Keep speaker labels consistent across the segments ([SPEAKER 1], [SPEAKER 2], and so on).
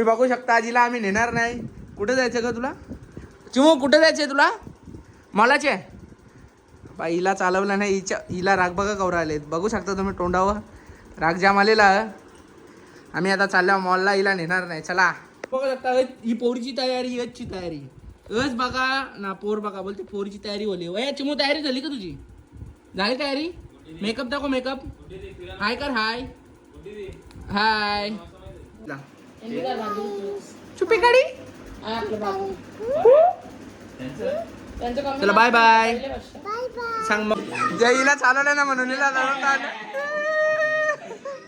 [SPEAKER 1] तुम्ही बघू शकता आजीला आम्ही नेणार नाही. कुठे जायचं का तुला चिमू? कुठे जायचंय तुला? मलाचे बाई हिला चालवलं नाही. हिला राग बघा कवर आलेत. बघू शकता तुम्ही तोंडावर राग जाम आलेला. आम्ही आता चाललो मॉलला. हिला नेणार नाही. चला बघू शकता ही पोरीची तयारी यशची तयारी. यश बघा ना पोर बघा बोलते पोरीची तयारी होली. वया चिमू तयारी झाली का तुझी? झाली तयारी? मेकअप दाखव मेकअप. हाय कर हाय हाय. चुपी काढी. चला बाय बाय सांग मग. जयला चालवलं ना म्हणून हिला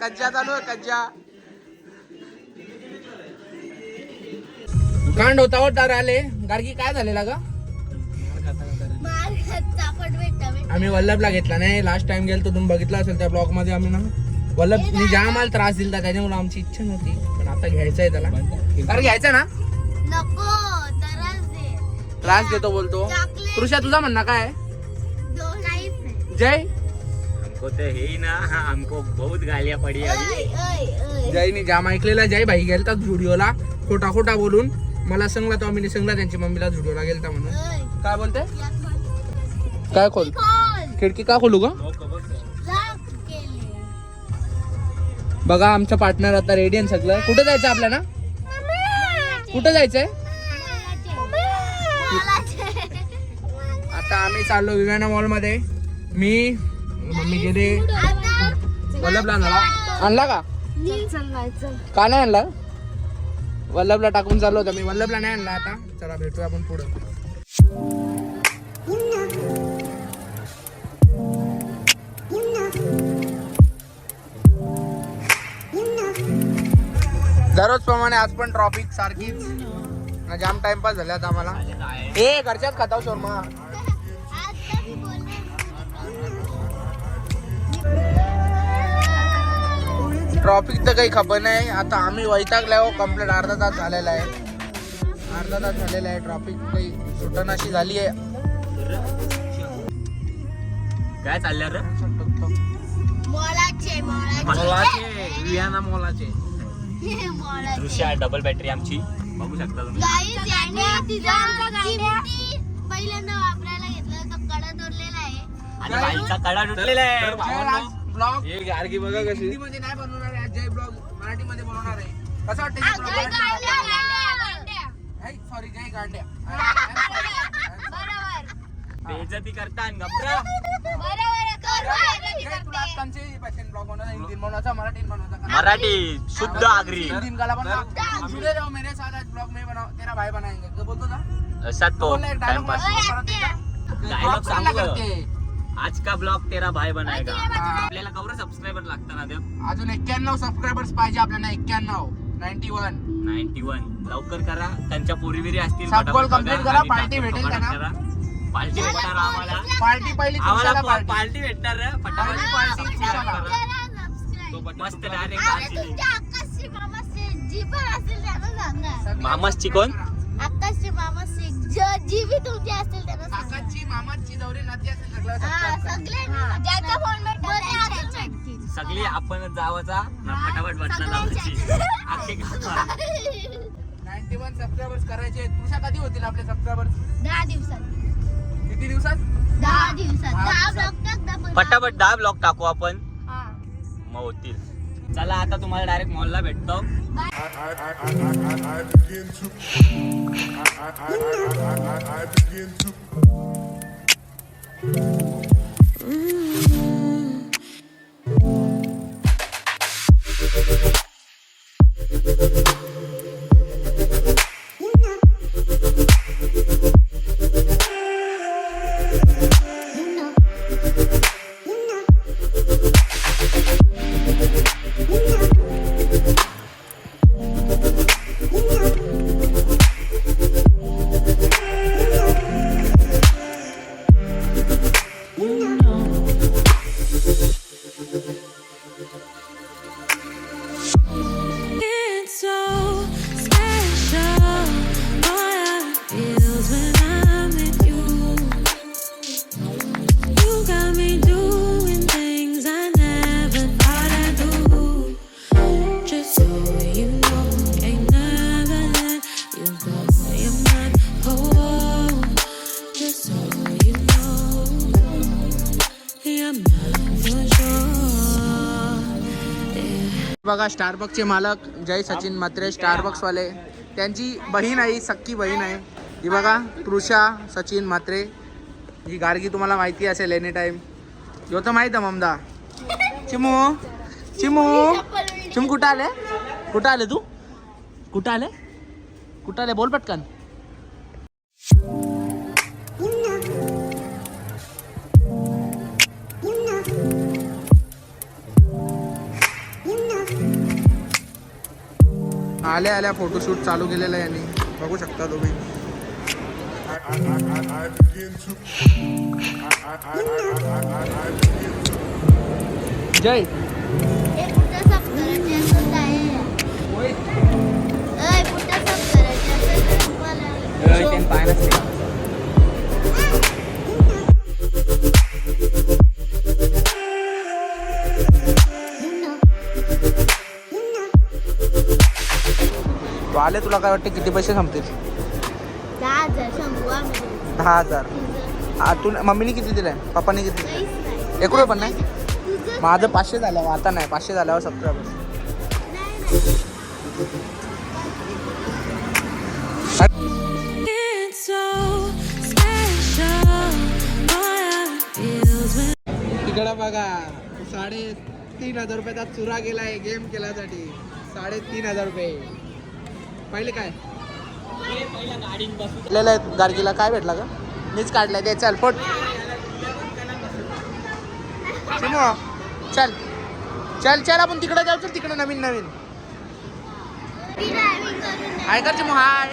[SPEAKER 1] कज्जा चालू आहे कज्जा. कांड होता तार आले. गार्गी काय झालेला ग? आम्ही वल्लभला घेतला नाही. लास्ट टाइम गेलो तुम्ही बघितला असेल त्या ब्लॉग मध्ये. आम्ही ना वल्लभनी जाम आला त्रास दिला त्याच्यामुळे आमची इच्छा नव्हती. पण आता घ्यायचंय त्याला. अरे घ्यायचा ना. त्रास देतो बोलतो. कृषा तुझा म्हणणं काय? जय
[SPEAKER 2] हमको तो है ना. हमको बहुत गालियां पड़ी अभी.
[SPEAKER 1] जयनी जाम ऐकलेला. जय भाई गेलता झुडिओला खोटा खोटा बोलून. मला सांगला तो आम्ही सांगला त्यांची मम्मीला झुडिओला गेलता म्हणून. काय बोलते? काय खोल खिडकी का खोलू ग? बघा आमचं पार्टनर आता रेडी आहे सगळं. कुठे जायचं आपल्याला? कुठे जायचंय? आता आम्ही चाललो विवेना मॉल मध्ये. मी मम्मी गेले वल्लभला आणला का? का नाही आणला? वल्लभला टाकून चाललो होता मी. वल्लभला नाही आणला. आता चला भेटूया आपण पुढं. दररोज प्रमाणे आज पण ट्रॉफिक सारखीच. जाम टाइमपास झाले आता आम्हाला. हे घरच्याच खाताव शोरमा. ट्रॉफिक तर काही खबर नाही. आता आम्ही वैतागल्यावर कंप्लीट अर्धा तास झालेला आहे. ट्रॉफिक काही सुटनाशी झाली आहे.
[SPEAKER 2] काय चाललं रे?
[SPEAKER 1] वियाना मोलाचे
[SPEAKER 2] दृश्य डबल बॅटरी आमची बघू शकता तुम्ही.
[SPEAKER 3] पहिल्यांदा वापरायला घेतलं तर कडा तोडलेला आहे.
[SPEAKER 2] आणि बाईचा कडा तुटलेला आहे.
[SPEAKER 1] ब्लॉग गार्गी बघा कशी हिंदीमध्ये नाही बनवणार आहे. जय ब्लॉग मराठीमध्ये बनवणार आहे. कसं वाटतं? सॉरी जय गांड्या.
[SPEAKER 2] बेइज्जती करता आणि गप्रा. मराठी शुद्ध आगरी.
[SPEAKER 1] मेरे साथ आज ब्लॉग में बनाओ तेरा भाई बनाएंगे. जो बोलतो ना
[SPEAKER 2] सत तो टाइमपास डायलॉग सांगू
[SPEAKER 1] करते.
[SPEAKER 2] आज का ब्लॉग तेरा भाई बनाएगा. आपल्याला कवर सबस्क्रायबर लागतं ना देव.
[SPEAKER 1] अजून 91 सबस्क्रायबर्स पाहिजे आपल्याला.
[SPEAKER 2] 91 लवकर करा. त्यांच्या पोरीबिरी असतील
[SPEAKER 1] सब गोल कंप्लीट करा. पार्टी भेटेल त्यांना.
[SPEAKER 2] पार्टी भेटणार आम्हाला.
[SPEAKER 1] पार्टी पहिली
[SPEAKER 2] आम्हाला पार्टी भेटणार रे. फटाफट मस्त डायरेक्ट मामाची कोण?
[SPEAKER 3] आकाशचे मामा जी भी तुमची असतील त्यांना
[SPEAKER 1] काकाची मामाची जवरी नाती असेल सगळं
[SPEAKER 3] सगळे ज्याचा फोन भेटतो
[SPEAKER 2] सगळी आपण जावाचा फटाफट बटना लावायची.
[SPEAKER 1] 91 सबस्क्रायबर्स करायचे. तुझ्या कधी होतील आपले सबस्क्रायबर्स?
[SPEAKER 3] 10 दिवसात.
[SPEAKER 1] किती दिवसात?
[SPEAKER 3] 10 दिवसात. 10 ब्लॉक टाक.
[SPEAKER 2] फटाफट 10 ब्लॉक टाकू आपण. मग होतील. चला आता तुम्हाला डायरेक्ट मॉलला भेटतो.
[SPEAKER 1] बघा स्टारबक्सचे मालक जय सचिन म्हात्रे स्टारबक्स वाले, त्यांची बहीण आहे, सक्की बहीण आहे ही बघा तृषा सचिन म्हात्रे. ही गार्गी तुम्हाला माहिती असेल एनी टाइम. ह्यो तर माहित आहे ममदा. चिमू चिमू चिमू कुठं आले, कुठं आले तू, कुठं आले, कुठं आले बोल पटकन. आल्या आल्या फोटोशूट चालू केलेलं आहे यांनी, बघू शकता तुम्ही. जय
[SPEAKER 3] हे कुठं साफ करायचे असं आहे? कुठं साफ करायचे असं मला
[SPEAKER 2] पाय नसते.
[SPEAKER 1] तू आले, तुला काय वाटतं किती पैसे संपतील?
[SPEAKER 3] 10,000 शंभू
[SPEAKER 1] 10,000. तू मम्मीने किती दिले, पप्पाने किती दिले? 1 रुपया पण नाही. माझं 500 झाल्यावर, आता नाही 500 झाल्यावर 17. तिकडं बघा 3,500 रुपयाचा चुरा गेलाय गेम केल्यासाठी. 3,500 रुपये. पहिले काय गाडगीला काय भेटला का? मीच काढलाय ते. चल फोट चल चल चल आपण तिकडे जाऊ. चल तिकडे नवीन नवीन हाय कर चिमू. हाय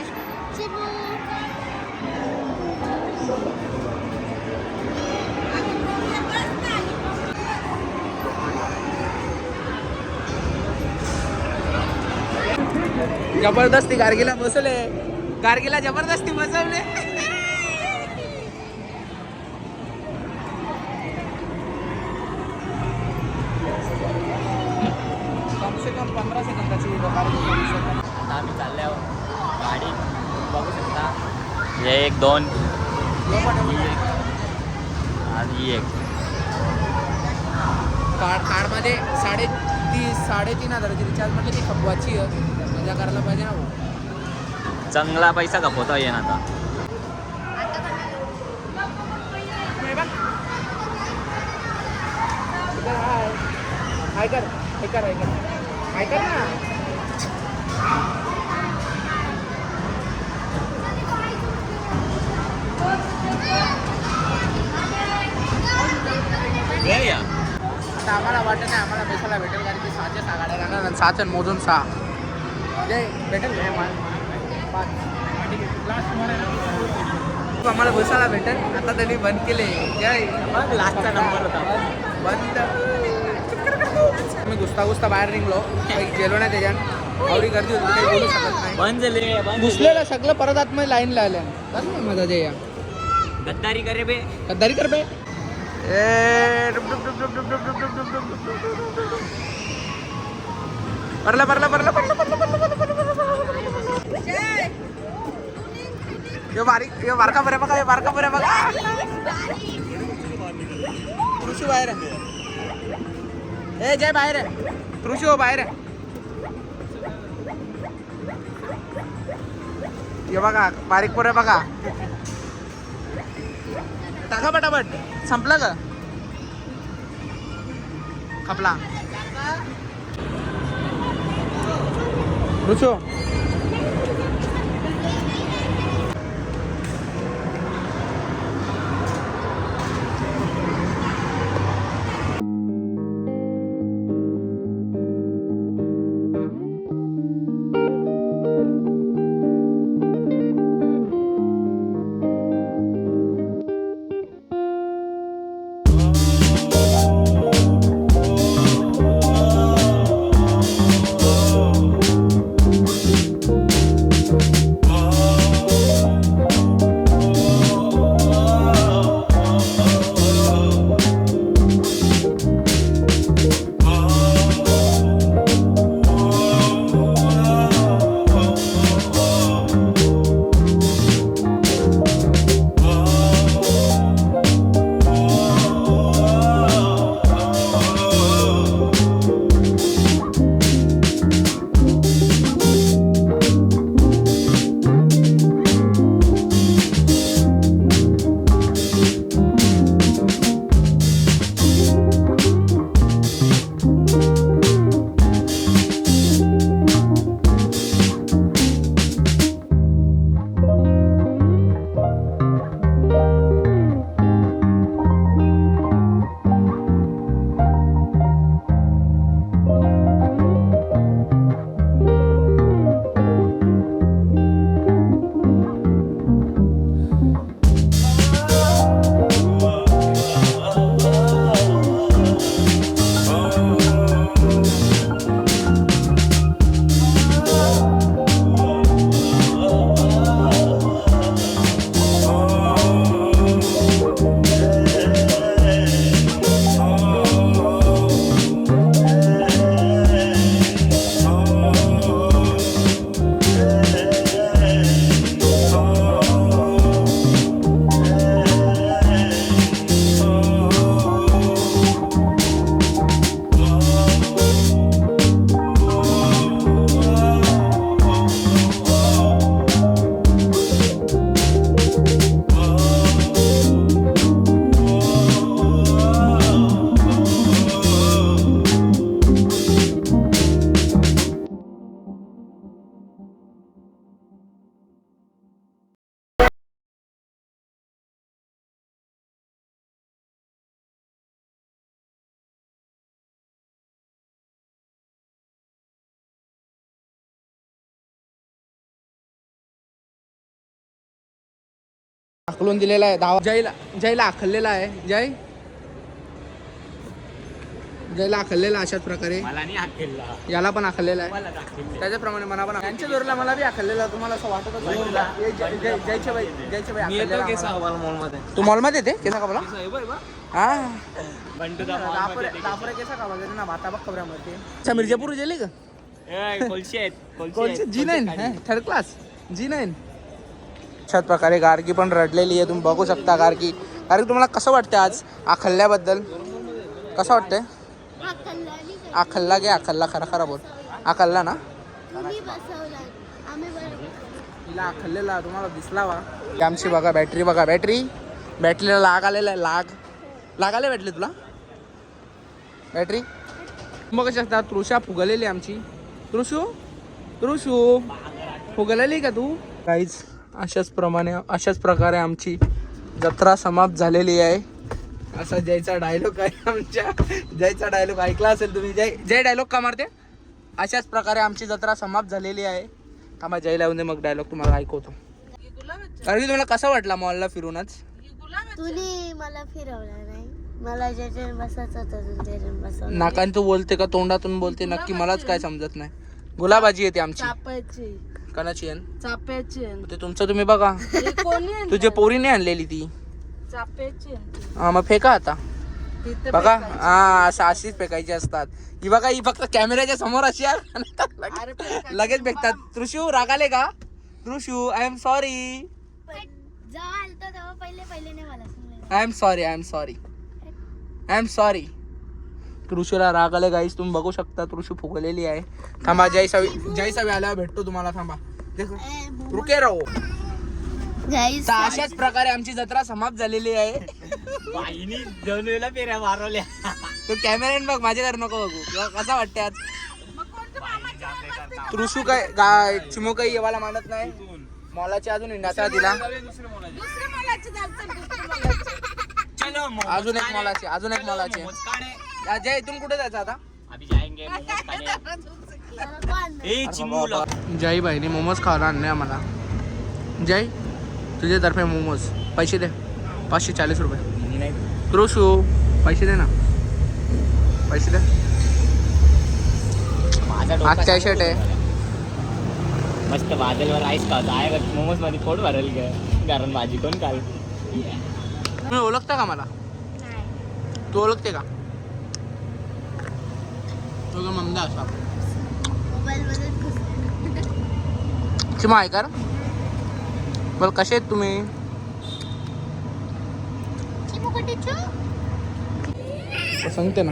[SPEAKER 1] जबरदस्ती गार्गीला बसवले, गार्गीला जबरदस्ती बसवले. कम से कम 15 सेकंदाची
[SPEAKER 2] आता आम्ही चालल्यावर गाडी बघू शकता. हे 1 2 आणि 1
[SPEAKER 1] कार्डमध्ये 3,500 रिचार्ज म्हटलं ती खपवाची मजा करायला पाहिजे ना भाऊ.
[SPEAKER 2] चांगला पैसा खपवता येईन आता.
[SPEAKER 1] हाय कर हे कर हाय कर हाय कर ना.
[SPEAKER 2] या
[SPEAKER 1] आता आम्हाला वाटत नाही आम्हाला पैशाला भेटेल, कारण की 6 गाड्या राहणार आणि 6 मोजून 6 जय भेटेल हे आम्हाला पैशाला भेटेल. आता त्यांनी बंद केले. जय
[SPEAKER 2] मग लास्टचा नंबर होता
[SPEAKER 1] बंद. मी घुसता बाहेर निघलो, काही गेलो नाही त्याच्यात. आवडी गर्दी होती, काही बोलू शकत नाही.
[SPEAKER 2] बंद झाले
[SPEAKER 1] घुसलेलं सगळं परत आतमध्ये लाईन लावल्या. बस मजा जय या
[SPEAKER 2] गद्दारी करे बे.
[SPEAKER 1] गद्दारी कर बे. परला परला परला परला परला यो बारका बरे बघा, बारका बरे बघा. कृषी बाहेर जय बाहेर आहे. कृषी हो बाहेर आहे. ये बघा बारीक पोरे बघा. टाका पटापट. संपला का? खपला. रुचो हाकलून दिलेला आहे जयला आखलेला आहे जयला आखलेला अशाच प्रकारे
[SPEAKER 2] मला नाही हात केला
[SPEAKER 1] याला पण आखलेला आहे
[SPEAKER 2] मला दाखवलं.
[SPEAKER 1] त्याच्याप्रमाणे मला पण त्यांच्या जोरला मला बी आखलेला तुम्हाला असं वाटत असेल जयच्या बाई आखलेला आम्हाला. तू मॉलमध्ये येते केसा कापला हा
[SPEAKER 2] बंटू
[SPEAKER 1] दापरे केसा कापला ना भाता बघ खबऱ्यामध्ये अच्छा मिर्जापूर गेली का
[SPEAKER 2] कोलशी आहेत
[SPEAKER 1] कोणची G9 थर्ड क्लास G9 अशाच प्रकारे गार्गी पण रडलेली आहे तुम्ही बघू शकता गार्गी तुम्हाला कसं वाटतं आज आखल्ल्याबद्दल कसं वाटतंय आखल्ला गे आखल्ला खरा बोल आखल्ला ना
[SPEAKER 3] तुम्ही बसवला आम्ही बरोबर
[SPEAKER 1] तिला आखल्लेला तुम्हाला दिसला वा आमची बघा बॅटरीला लाग आलेला आहे लाग आले भेटले तुला बॅटरी मग कशी असतात तृषा फुगलेली आमची तृषू फुगलेली का तू काहीच अशाच प्रकारे आमची जत्रा समाप्त झालेली आहे असा जयचा डायलॉग आहे आमच्या जयचा डायलॉग ऐकला असेल तुम्ही जय डायलॉग का मारते अशाच प्रकारे आमची जत्रा समाप्त झालेली आहे थांबा जय लावून दे मग डायलॉग तुम्हाला ऐकवतो कारण की तुम्हाला कसा वाटला मॉलला फिरूनच
[SPEAKER 3] तुम्ही मला फिरवला नाही मला ज्याच्यावर बसायचं होतं त्याच्यावर बसवलं
[SPEAKER 1] नाकान तू बोलते का तोंडातून बोलते नक्की मलाच काय समजत नाही गुलाबाजी येते आमची
[SPEAKER 4] चाप्याची
[SPEAKER 1] कणाची
[SPEAKER 4] चाप्याची
[SPEAKER 1] ते तुमचं तुम्ही बघा
[SPEAKER 4] कोणी
[SPEAKER 1] तुझ्या पोरीने आणलेली ती
[SPEAKER 4] चाप्याची
[SPEAKER 1] हा मग फेका आता
[SPEAKER 4] तिथे
[SPEAKER 1] बघा हा असं अशीच फेकायची असतात ही बघा ही फक्त कॅमेऱ्याच्या समोर अशी आहे लगेच फेकतात तृषू रागाले का तृषू आय एम सॉरी
[SPEAKER 3] जेव्हा आलतो तेव्हा पहिले नाही मला सांगितलं
[SPEAKER 1] आय एम सॉरी तृषूला राग आले गाईस तुम्ही बघू शकता तृषू फुगलेली आहे थांबा जय सावी आल्यावर भेटतो तुम्हाला थांबा रुके राहू
[SPEAKER 3] गाईस
[SPEAKER 1] तर अशाच प्रकारे आमची जत्रा समाप्त झालेली आहे
[SPEAKER 2] बाईनी 2 वेळेला फेऱ्या मारवल्या
[SPEAKER 1] तो कॅमेऱ्यान बघ माझ्याकडे नको बघू किंवा कसा वाटते आज तृषू काय चिमो काही येवायला मानत नाही मॉलाची अजून इंडाचा दिला
[SPEAKER 2] चलो
[SPEAKER 1] अजून एक मॉलाची जय इथून कुठे जायचं आता
[SPEAKER 2] अभी जाएंगे मोमोज खाने ए चिमू
[SPEAKER 1] जय भाईने मोमोज खायला आणले आम्हाला जय तुझ्यातर्फे मोमोज पैसे दे 540 रुपये तृषू पैसे दे ना पैसे दे आजचा शर्ट आहे
[SPEAKER 2] मस्त बादलवर आईस खात आहे मोमोज मध्ये पोट भरेल ग कारण भाजी कोण काल
[SPEAKER 1] तुम्ही ओळखता का मला तू ओळखते का तो जो ममदा असा
[SPEAKER 3] मोबाईल मध्ये
[SPEAKER 1] चिमा ऐकार बोल कसे आहेत तुम्ही सांगते ना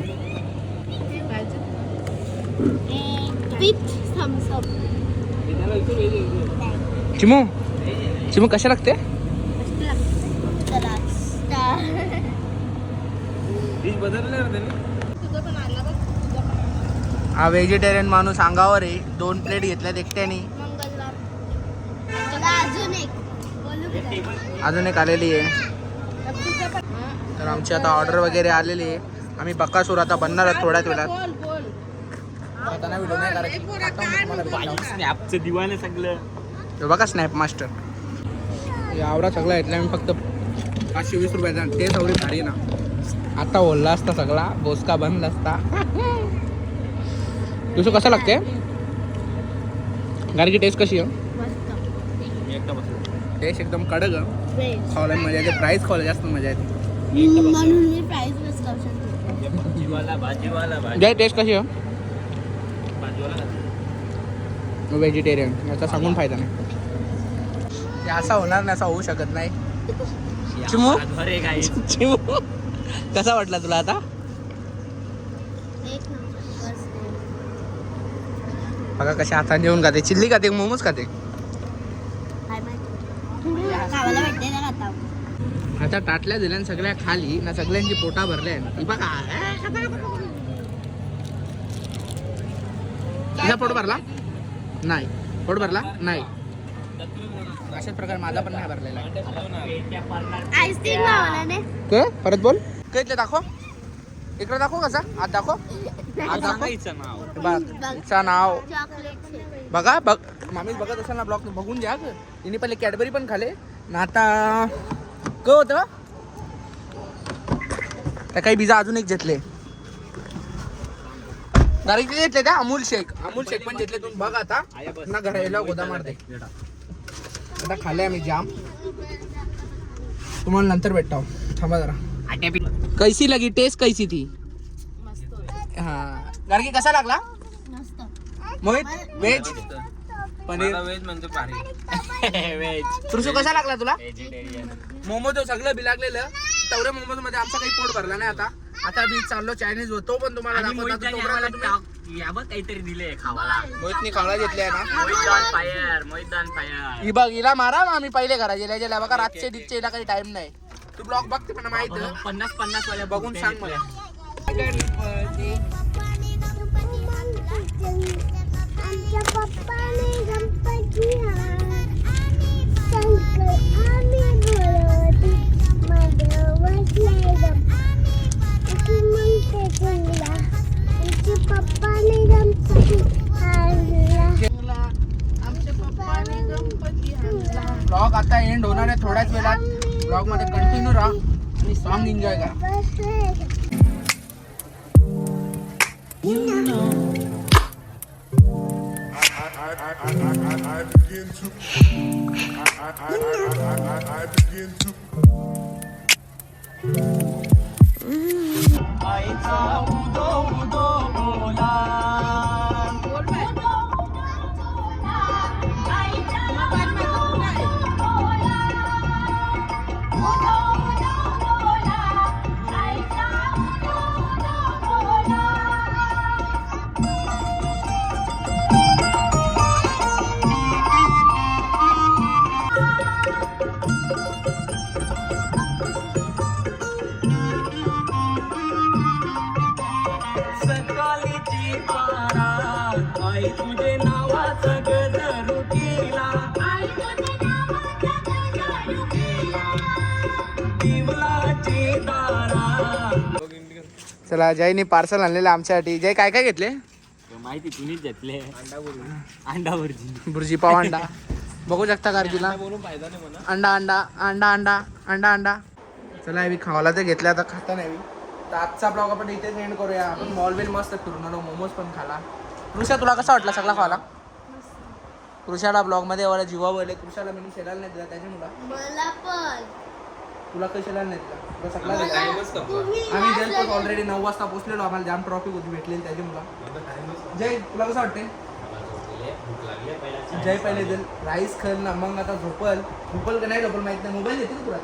[SPEAKER 3] विथ थम्स अप
[SPEAKER 1] चिमू कशा लागते हा व्हेजिटेरियन माणूस अंगावर आहे 2 प्लेट घेतल्यात एकट्याने अजून एक आलेली आहे तर आमची आता ऑर्डर वगैरे आलेली आहे आम्ही बकासूर आता बनणार आहोत थोड्याच वेळात आता नाही व्हिडिओ नाही करायची
[SPEAKER 2] स्नॅपचं दिवाने सगळं
[SPEAKER 1] हे बघा स्नॅप मास्टर हे आवरा सगळा घेतला मी फक्त 520 रुपयाचा ते सवडी भारी ना आता ओढला असता सगळा बोसका बंद असता तुझं कसं लागते गाडीची टेस्ट कशी आहे टेस्ट एकदम कडक खावायला मजा येते प्राईस खावायला जास्त मजा येते
[SPEAKER 3] म्हणून मी प्राइस बस करू शकते
[SPEAKER 2] भाजीवाला
[SPEAKER 1] जय टेस्ट कशी आहे व्हेजिटेरियन याचा सांगून फायदा नाही ते असा होणार नाही असा होऊ शकत नाही चिमू चिमू कसा वाटला तुला आता
[SPEAKER 3] एक नंबर
[SPEAKER 1] बघा कशा हाताने जेवून खाते चिल्ली खाते मोमोज खाते
[SPEAKER 3] खावायला भेटते ना आता
[SPEAKER 1] आता टाटल्या दिल्या सगळ्या खाली ना सगळ्यांची पोटा भरल्या बघा तुझा पोट भरला नाही पोट भरला नाही अशाच प्रकारे माझा पण नाही भरलेला
[SPEAKER 3] आईस्क्रीम खावायला ने
[SPEAKER 1] काय परत बोल काय दाखव इकडे दाखव कसा आज दाखव आज दाखव हिचं नाव
[SPEAKER 3] चॉकलेट
[SPEAKER 1] बघा बघ मामीच बघत असेल ना ब्लॉग बघून घ्या तिने पहिले कॅडबरी पण खाले ना आता क होतं त्या काही बिजा अजून एक घेतले गाडी घेतले त्या अमूल शेक पण घेतले तुम्ही बघ आता ना घराला गोदा मारते आता खाल्ले आम्ही जाम तुम्हाला नंतर भेटतो थांबा जरा कैसी लगी टेस्ट कैसी थी हा गाडगी कसा लागला मोहित व्हेज पनीर
[SPEAKER 2] व्हेज म्हणतो पाणी व्हेज
[SPEAKER 1] तुरशू कसा लागला तुला
[SPEAKER 2] व्हेजिटेरियन
[SPEAKER 1] मोमोज सगळं बिलागलेलं तेवढ्या मोमोज मध्ये आमचा काही पोट भरला नाही आता मी चाललो चायनीज होतो पण तुम्हाला दाखवतो तोपर्यंत तुम्ही
[SPEAKER 2] याबं काहीतरी दिले खावाला
[SPEAKER 1] मोहितनी खावला घेतल्या ना
[SPEAKER 2] मोहित ऑन फायर
[SPEAKER 1] ही बघ हिला मारा मग आम्ही पहिले करा गेल्या बघा रातचे डिचचे हिला काही टाइम नाही तू ब्लॉग बघते पण माहित
[SPEAKER 2] 50 वाल्या
[SPEAKER 1] बघून सांग मला
[SPEAKER 3] आमच्या पप्पाने गणपती शंकर आम्ही बोलवती माझं वसलाय म्हणते तुला आमच्या पप्पाने गणपती आणला
[SPEAKER 4] आमच्या पप्पाने गणपती आणला.
[SPEAKER 1] ब्लॉग आता एंड होणार आहे थोड्याच वेळात ब्लॉग मध्ये कंटिन्यू राहा आणि सॉन्ग एन्जॉय करा
[SPEAKER 5] I begin to
[SPEAKER 1] चला जयनी पार्सल आणलेलं आमच्यासाठी जय काय काय घेतले
[SPEAKER 2] माहिती तुम्हीच घेतले अंडा भुर्जी
[SPEAKER 1] बुर्जी पाव अंडा बघू शकता कारकीला अंडा अंडा अंडा अंडा अंडा अंडा चला हे खावाला तर घेतल्या आता खाता नाही तर आजचा ब्लॉग आपण इथेच एंड करूया आपण मॉल बिल मस्त फिरून आलो मोमोज पण खाला कृषा तुला कसा वाटला सगळा खावाला कृषाला ब्लॉग मध्ये एवढा जीवा बोलले कृषाला मी शेलायला नाही दिला त्याच्यामुळं
[SPEAKER 3] मला पण
[SPEAKER 1] तुला काही शेलायला नाही दिला तुला सगळा दिला आम्ही गेलो ऑलरेडी 9 वाजता पोहोचलेलो आम्हाला जाम ट्रॉफिक होती भेटलेली त्याच्यामुळं जय तुला कसं वाटते जय पहिले दिल राईस खाल ना मग आता झोपल का नाही झोपल माहित नाही मोबाईल येते तुला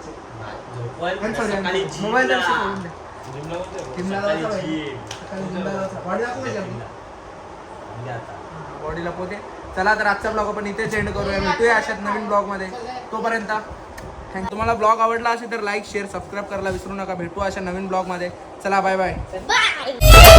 [SPEAKER 1] मोबाईल बॉडीला पोते चला तर आजचा ब्लॉग आपण इथेच एंड करूया भेटूया अशात नवीन ब्लॉग मध्ये तोपर्यंत थँक्यू तुम्हाला ब्लॉग आवडला असेल तर लाईक शेअर सबस्क्राईब करायला विसरू नका भेटू अशा नवीन ब्लॉग मध्ये चला बाय बाय
[SPEAKER 3] बाय